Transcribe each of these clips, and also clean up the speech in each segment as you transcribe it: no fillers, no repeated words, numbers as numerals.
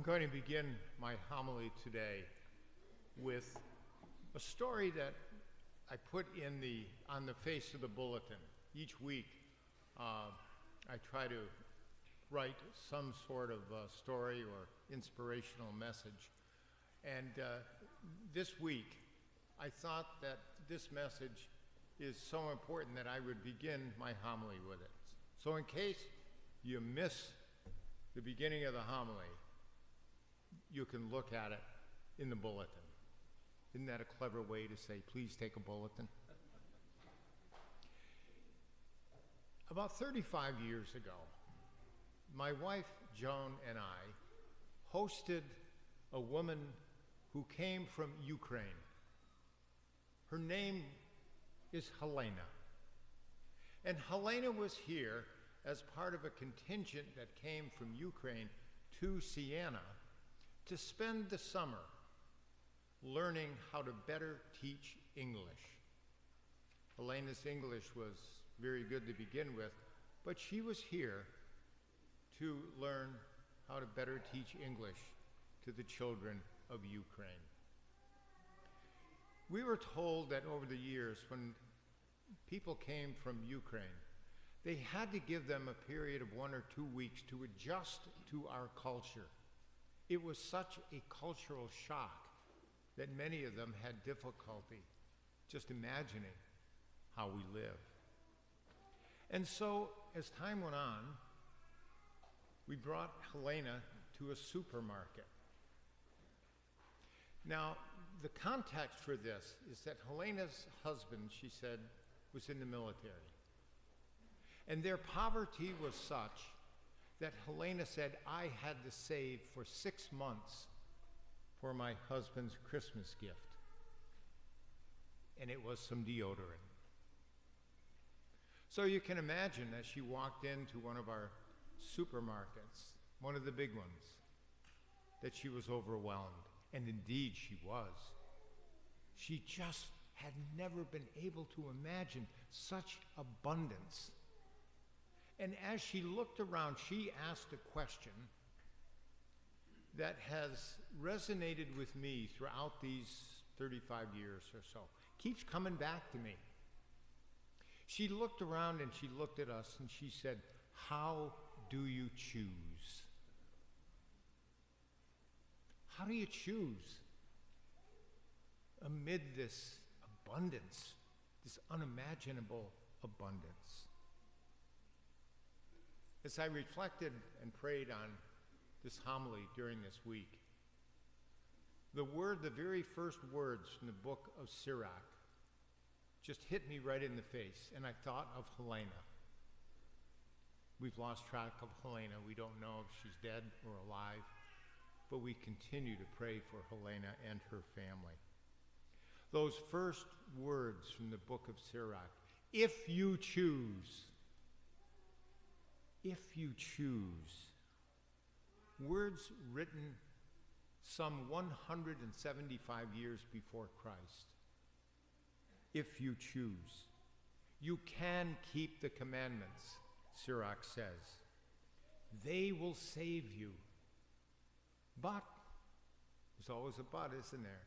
I'm going to begin my homily today with a story that I put on the face of the bulletin. Each week, I try to write some sort of story or inspirational message. And this week, I thought that this message is so important that I would begin my homily with it. So in case you miss the beginning of the homily, you can look at it in the bulletin. Isn't that a clever way to say, please take a bulletin? About 35 years ago, my wife, Joan, and I hosted a woman who came from Ukraine. Her name is Helena. And Helena was here as part of a contingent that came from Ukraine to Siena to spend the summer learning how to better teach English. Helena's English was very good to begin with, but she was here to learn how to better teach English to the children of Ukraine. We were told that over the years, when people came from Ukraine, they had to give them a period of 1 or 2 weeks to adjust to our culture. It was such a cultural shock that many of them had difficulty just imagining how we live. And so, as time went on, we brought Helena to a supermarket. Now, the context for this is that Helena's husband, she said, was in the military. And their poverty was such that Helena said, I had to save for 6 months for my husband's Christmas gift. And it was some deodorant. So you can imagine as she walked into one of our supermarkets, one of the big ones, that she was overwhelmed. And indeed she was. She just had never been able to imagine such abundance. And as she looked around, she asked a question that has resonated with me throughout these 35 years or so. Keeps coming back to me. She looked around and she looked at us and she said, how do you choose? How do you choose amid this abundance, this unimaginable abundance? As I reflected and prayed on this homily during this week, the very first words from the book of Sirach just hit me right in the face, and I thought of Helena. We've lost track of Helena. We don't know if she's dead or alive, but we continue to pray for Helena and her family. Those first words from the book of Sirach, if you choose, words written some 175 years before Christ. If you choose, you can keep the commandments, Sirach says. They will save you. But, there's always a but, isn't there?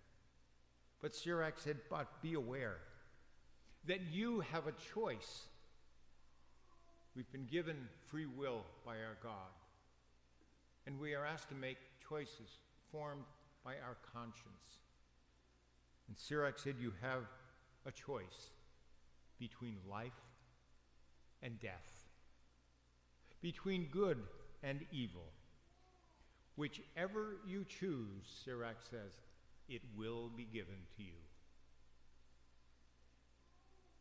But Sirach said, but be aware that you have a choice. We've been given free will by our God. And we are asked to make choices formed by our conscience. And Sirach said you have a choice between life and death, between good and evil. Whichever you choose, Sirach says, it will be given to you.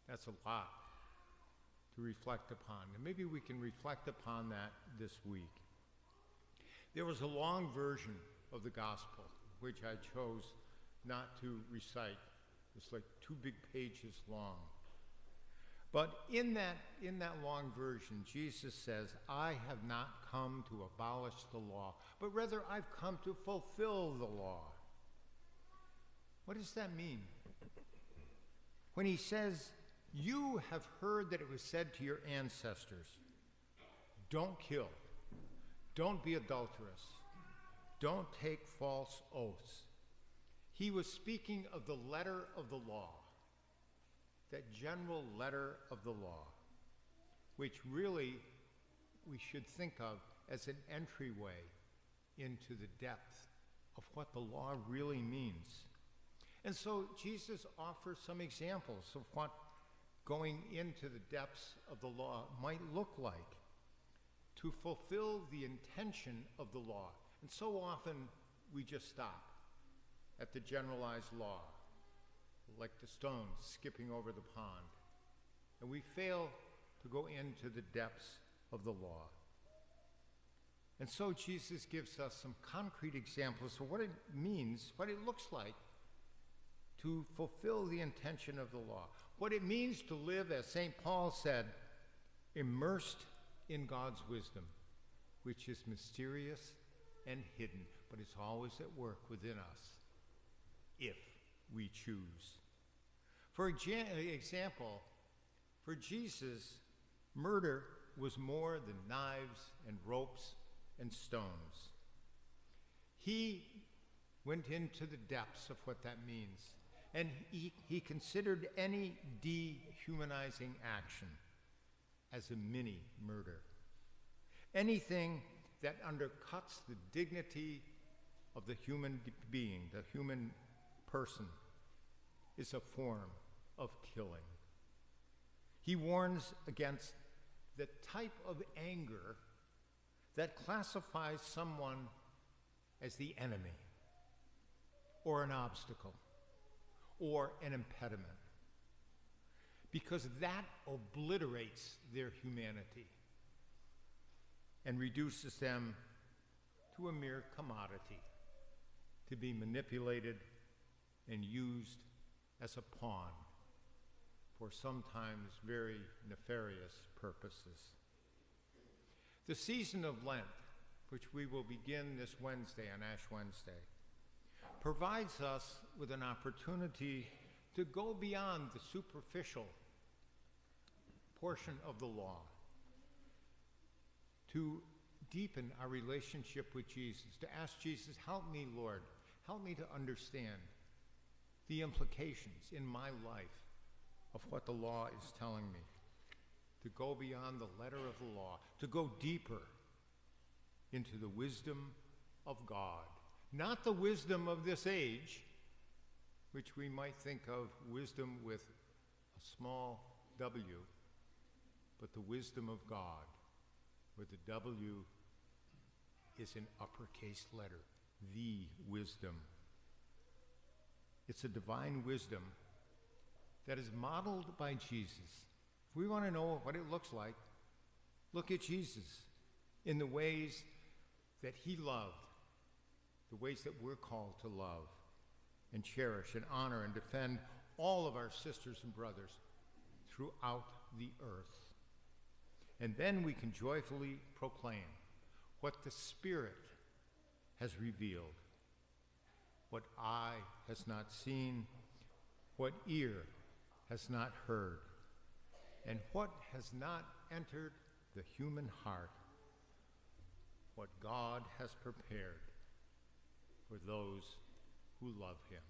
That's a lot to reflect upon. And maybe we can reflect upon that this week. There was a long version of the gospel, which I chose not to recite. It's like 2 big pages long. But in that long version, Jesus says, I have not come to abolish the law, but rather I've come to fulfill the law. What does that mean? When he says, you have heard that it was said to your ancestors, don't kill, don't be adulterous, don't take false oaths. He was speaking of the letter of the law, that general letter of the law, which really we should think of as an entryway into the depth of what the law really means. And so Jesus offers some examples of what going into the depths of the law might look like to fulfill the intention of the law. And so often we just stop at the generalized law, like the stones skipping over the pond, and we fail to go into the depths of the law. And so Jesus gives us some concrete examples of what it means, what it looks like to fulfill the intention of the law, what it means to live, as St. Paul said, immersed in God's wisdom, which is mysterious and hidden, but it's always at work within us, if we choose. For example, for Jesus, murder was more than knives and ropes and stones. He went into the depths of what that means, and he considered any dehumanizing action as a mini murder. Anything that undercuts the dignity of the human being, the human person, is a form of killing. He warns against the type of anger that classifies someone as the enemy, or an obstacle, or an impediment, because that obliterates their humanity and reduces them to a mere commodity to be manipulated and used as a pawn for sometimes very nefarious purposes. The season of Lent, which we will begin this Wednesday, on Ash Wednesday, provides us with an opportunity to go beyond the superficial portion of the law, to deepen our relationship with Jesus, to ask Jesus, help me, Lord, help me to understand the implications in my life of what the law is telling me, to go beyond the letter of the law, to go deeper into the wisdom of God. Not the wisdom of this age, which we might think of wisdom with a small w, but the wisdom of God, where the W is an uppercase letter, the wisdom. It's a divine wisdom that is modeled by Jesus. If we want to know what it looks like, look at Jesus in the ways that he loved, the ways that we're called to love and cherish and honor and defend all of our sisters and brothers throughout the earth. And then we can joyfully proclaim what the Spirit has revealed, what eye has not seen, what ear has not heard, and what has not entered the human heart, what God has prepared for those who love him.